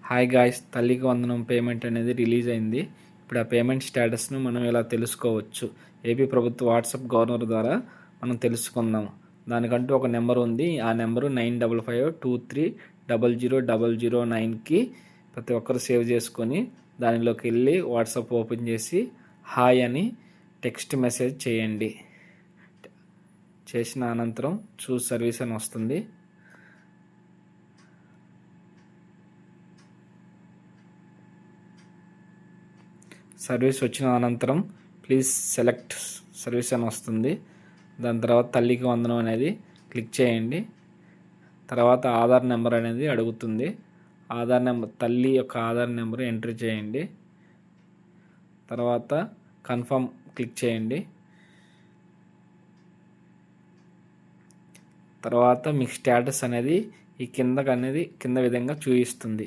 Hi guys, తల్లికి వందనం payment అనేది రిలీజ్ అయింది. ఇప్పుడు ఆ పేమెంట్ స్టేటస్ను మనం ఇలా తెలుసుకోవచ్చు. ఏపీ ప్రభుత్వ వాట్సాప్ గవర్నర్ ద్వారా మనం తెలుసుకుందాం. దానికంటూ ఒక నెంబర్ ఉంది. ఆ నెంబరు 9555200009కి ప్రతి ఒక్కరు సేవ్ చేసుకొని దానిలోకి వెళ్ళి వాట్సాప్ ఓపెన్ చేసి హాయ్ అని టెక్స్ట్ మెసేజ్ చేయండి. చేసిన అనంతరం చూస్ సర్వీస్ అని వస్తుంది. సర్వీస్ వచ్చిన అనంతరం ప్లీజ్ సెలెక్ట్ సర్వీస్ అని వస్తుంది. దాని తర్వాత తల్లికి వందనం అనేది క్లిక్ చేయండి. తర్వాత ఆధార్ నెంబర్ అనేది అడుగుతుంది. ఆధార్ నెంబర్, తల్లి యొక్క ఆధార్ నెంబర్ ఎంటర్ చేయండి. తర్వాత కన్ఫర్మ్ క్లిక్ చేయండి. తర్వాత మీకు స్టేటస్ అనేది కింద విధంగా చూపిస్తుంది.